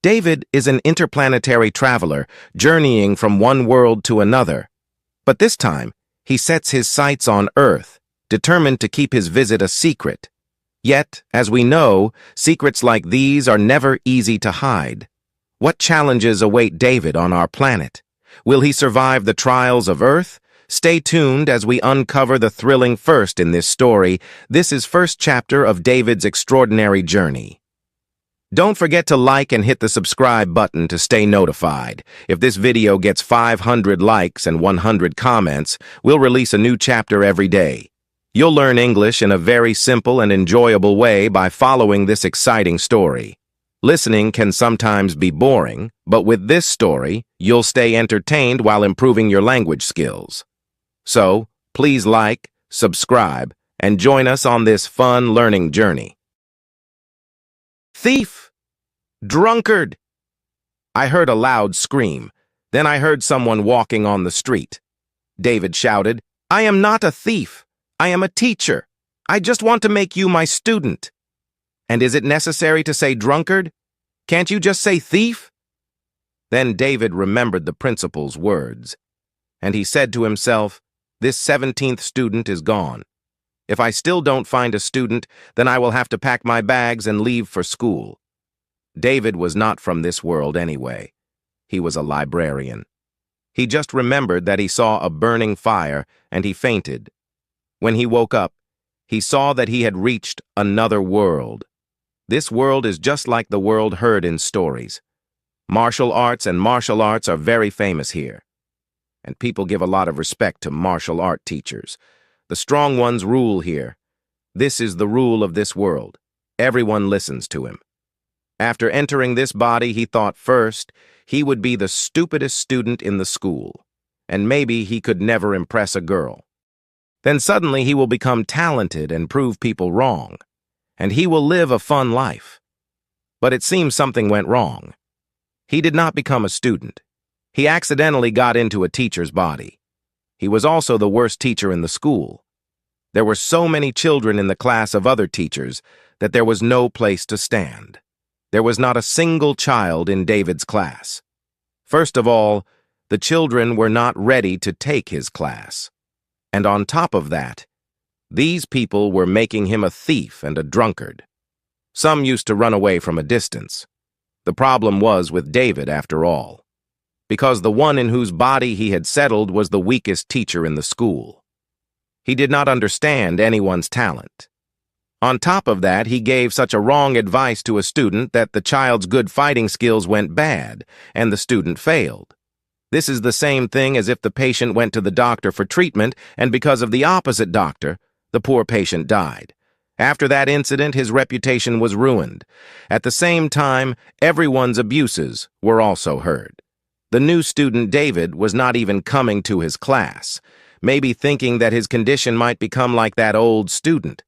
David is an interplanetary traveler, journeying from one world to another. But this time, he sets his sights on Earth, determined to keep his visit a secret. Yet, as we know, secrets like these are never easy to hide. What challenges await David on our planet? Will he survive the trials of Earth? Stay tuned as we uncover the thrilling first in this story. This is first chapter of David's extraordinary journey. Don't forget to like and hit the subscribe button to stay notified. If this video gets 500 likes and 100 comments, we'll release a new chapter every day. You'll learn English in a very simple and enjoyable way by following this exciting story. Listening can sometimes be boring, but with this story, you'll stay entertained while improving your language skills. So, please like, subscribe, and join us on this fun learning journey. Thief! Drunkard! I heard a loud scream. Then I heard someone walking on the street. David shouted, "I am not a thief. I am a teacher. I just want to make you my student." "And is it necessary to say drunkard? Can't you just say thief?" Then David remembered the principal's words, and he said to himself, "This 17th student is gone. If I still don't find a student, then I will have to pack my bags and leave for school." David was not from this world anyway. He was a librarian. He just remembered that he saw a burning fire, and he fainted. When he woke up, he saw that he had reached another world. This world is just like the world heard in stories. Martial arts are very famous here. And people give a lot of respect to martial art teachers. The strong ones rule here. This is the rule of this world. Everyone listens to him. After entering this body, he thought first he would be the stupidest student in the school, and maybe he could never impress a girl. Then suddenly he will become talented and prove people wrong, and he will live a fun life. But it seems something went wrong. He did not become a student. He accidentally got into a teacher's body. He was also the worst teacher in the school. There were so many children in the class of other teachers that there was no place to stand. There was not a single child in David's class. First of all, the children were not ready to take his class. And on top of that, these people were making him a thief and a drunkard. Some used to run away from a distance. The problem was with David, after all, because the one in whose body he had settled was the weakest teacher in the school. He did not understand anyone's talent. On top of that, he gave such a wrong advice to a student that the child's good fighting skills went bad, and the student failed. This is the same thing as if the patient went to the doctor for treatment, and because of the opposite doctor, the poor patient died. After that incident, his reputation was ruined. At the same time, everyone's abuses were also heard. The new student, David, was not even coming to his class, maybe thinking that his condition might become like that old student.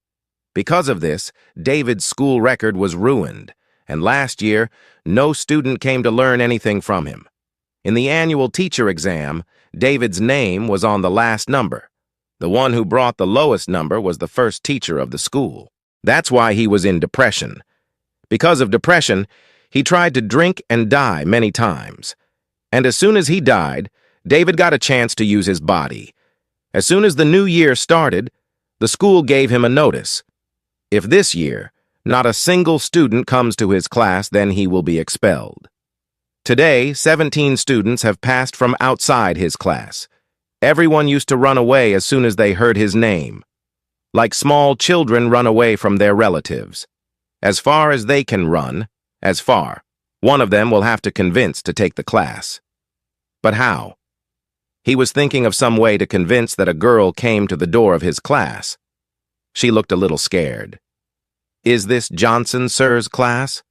Because of this, David's school record was ruined, and last year, no student came to learn anything from him. In the annual teacher exam, David's name was on the last number. The one who brought the lowest number was the first teacher of the school. That's why he was in depression. Because of depression, he tried to drink and die many times. And as soon as he died, David got a chance to use his body. As soon as the new year started, the school gave him a notice. If this year, not a single student comes to his class, then he will be expelled. Today, 17 students have passed from outside his class. Everyone used to run away as soon as they heard his name. Like small children run away from their relatives. As far as they can run, as far, one of them will have to convince to take the class. But how? He was thinking of some way to convince that a girl came to the door of his class. She looked a little scared. "Is this Johnson Sir's class?"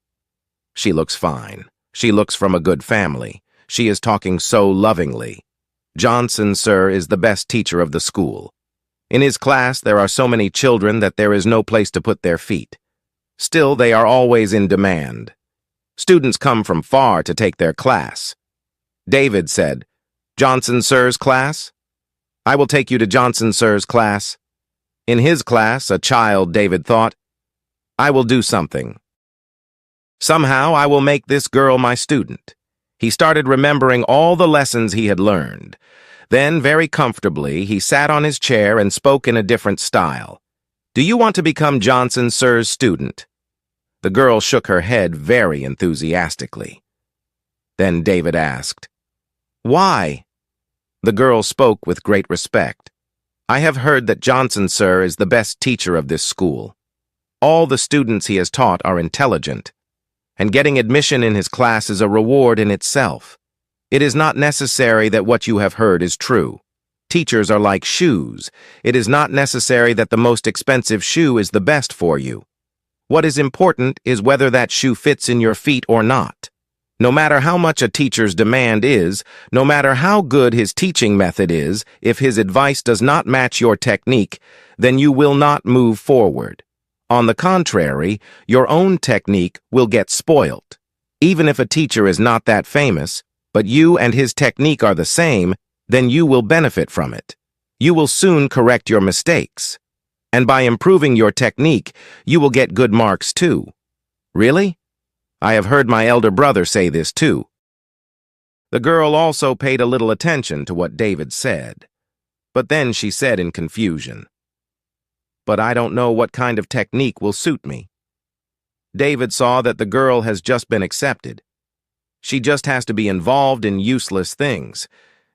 "She looks fine. She looks from a good family. She is talking so lovingly. Johnson Sir is the best teacher of the school. In his class, there are so many children that there is no place to put their feet. Still, they are always in demand. Students come from far to take their class." David said, "Johnson Sir's class? I will take you to Johnson Sir's class." In his class, a child, David thought, "I will do something." Somehow I will make this girl my student. He started remembering all the lessons he had learned. Then, very comfortably, he sat on his chair and spoke in a different style. Do you want to become Johnson Sir's student? The girl shook her head very enthusiastically. Then David asked, Why? The girl spoke with great respect. I have heard that Johnson Sir is the best teacher of this school. All the students he has taught are intelligent, and getting admission in his class is a reward in itself. It is not necessary that what you have heard is true. Teachers are like shoes. It is not necessary that the most expensive shoe is the best for you. What is important is whether that shoe fits in your feet or not. No matter how much a teacher's demand is, no matter how good his teaching method is, if his advice does not match your technique, then you will not move forward. On the contrary, your own technique will get spoiled. Even if a teacher is not that famous, but you and his technique are the same, then you will benefit from it. You will soon correct your mistakes. And by improving your technique, you will get good marks too. Really? I have heard my elder brother say this too. The girl also paid a little attention to what David said. But then she said in confusion, But I don't know what kind of technique will suit me. David saw that the girl has just been accepted. She just has to be involved in useless things,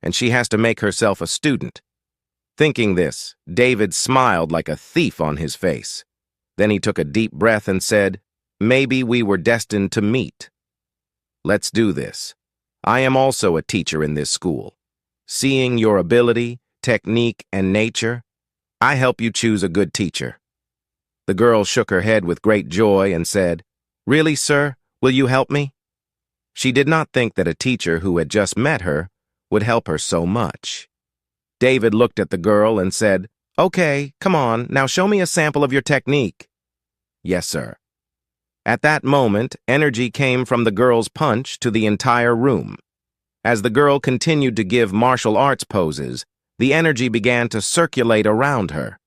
and she has to make herself a student. Thinking this, David smiled like a thief on his face. Then he took a deep breath and said, Maybe we were destined to meet. Let's do this. I am also a teacher in this school. Seeing your ability, technique, and nature, I help you choose a good teacher. The girl shook her head with great joy and said, Really, sir, will you help me? She did not think that a teacher who had just met her would help her so much. David looked at the girl and said, Okay, come on, now show me a sample of your technique. Yes, sir. At that moment, energy came from the girl's punch to the entire room. As the girl continued to give martial arts poses, the energy began to circulate around her.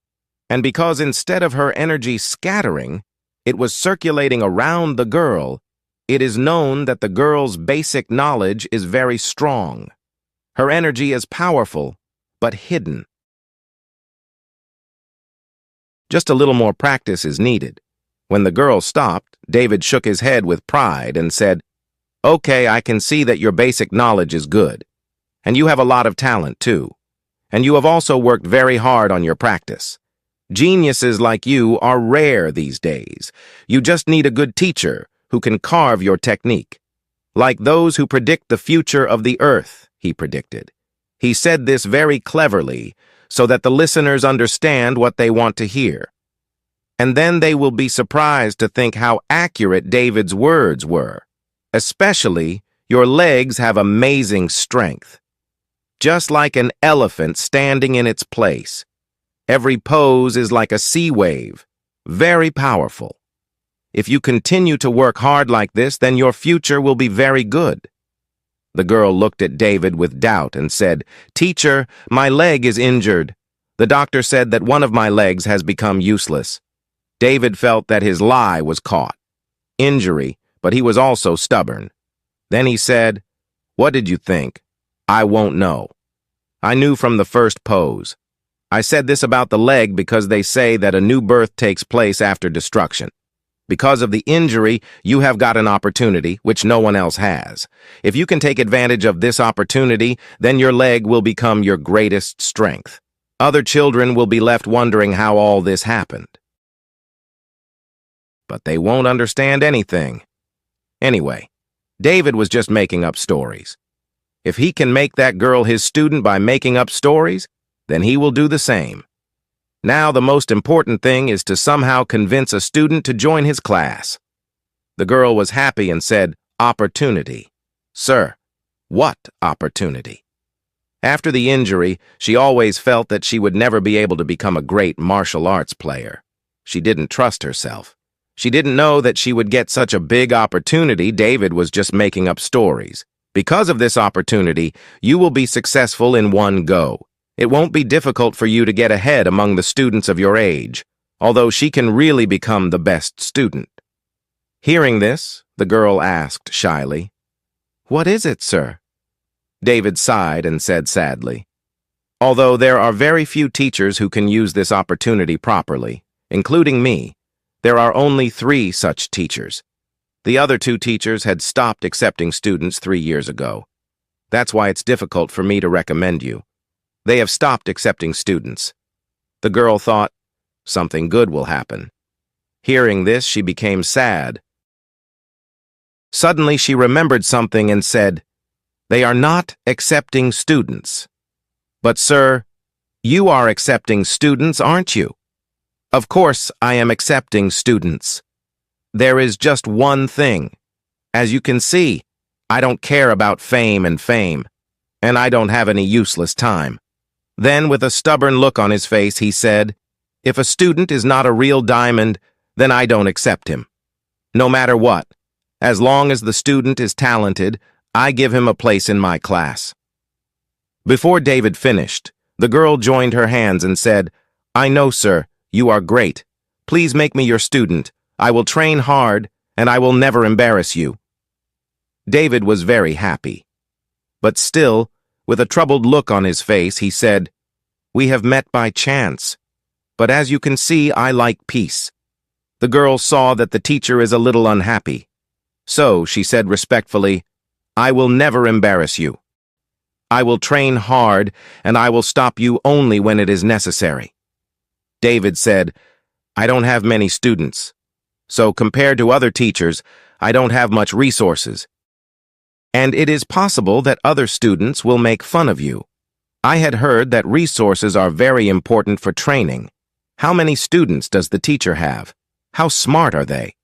And because instead of her energy scattering, it was circulating around the girl, it is known that the girl's basic knowledge is very strong. Her energy is powerful, but hidden. Just a little more practice is needed. When the girl stopped, David shook his head with pride and said, Okay, I can see that your basic knowledge is good. And you have a lot of talent, too. And you have also worked very hard on your practice. Geniuses like you are rare these days. You just need a good teacher who can carve your technique. Like those who predict the future of the earth, he predicted. He said this very cleverly so that the listeners understand what they want to hear. And then they will be surprised to think how accurate David's words were. Especially, your legs have amazing strength. Just like an elephant standing in its place. Every pose is like a sea wave, very powerful. If you continue to work hard like this, then your future will be very good. The girl looked at David with doubt and said, Teacher, my leg is injured. The doctor said that one of my legs has become useless. David felt that his lie was caught. Injury, but he was also stubborn. Then he said, What did you think? I won't know. I knew from the first pose. I said this about the leg because they say that a new birth takes place after destruction. Because of the injury, you have got an opportunity which no one else has. If you can take advantage of this opportunity, then your leg will become your greatest strength. Other children will be left wondering how all this happened. But they won't understand anything. Anyway, David was just making up stories. If he can make that girl his student by making up stories, then he will do the same. Now the most important thing is to somehow convince a student to join his class. The girl was happy and said, Opportunity. Sir, what opportunity? After the injury, she always felt that she would never be able to become a great martial arts player. She didn't trust herself. She didn't know that she would get such a big opportunity. David was just making up stories. Because of this opportunity, you will be successful in one go. It won't be difficult for you to get ahead among the students of your age, although she can really become the best student. Hearing this, The girl asked shyly. "What is it, sir?" David sighed and said sadly, "Although there are very few teachers who can use this opportunity properly, including me, there are only 3 such teachers. The other 2 teachers had stopped accepting students 3 years ago. That's why it's difficult for me to recommend you. They have stopped accepting students." The girl thought, something good will happen. Hearing this, she became sad. Suddenly, she remembered something and said, "They are not accepting students." "But, sir, you are accepting students, aren't you?" "Of course, I am accepting students. There is just one thing. As you can see, I don't care about fame, and I don't have any useless time." Then, with a stubborn look on his face, he said, "If a student is not a real diamond, then I don't accept him. No matter what, as long as the student is talented, I give him a place in my class." Before David finished, the girl joined her hands and said, "I know, sir, you are great. Please make me your student. I will train hard, and I will never embarrass you." David was very happy. But still, with a troubled look on his face, he said, "We have met by chance. But as you can see, I like peace." The girl saw that the teacher is a little unhappy. So, she said respectfully, "I will never embarrass you. I will train hard, and I will stop you only when it is necessary." David said, "I don't have many students. So compared to other teachers, I don't have much resources. And it is possible that other students will make fun of you. I had heard that resources are very important for training. How many students does the teacher have? How smart are they?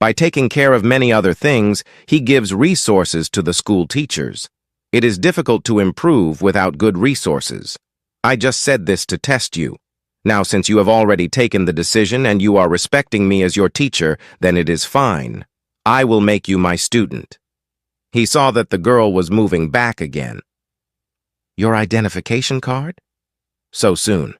By taking care of many other things, he gives resources to the school teachers. It is difficult to improve without good resources. I just said this to test you. Now, since you have already taken the decision and you are respecting me as your teacher, then it is fine. I will make you my student." He saw that the girl was moving back again. "Your identification card? So soon?"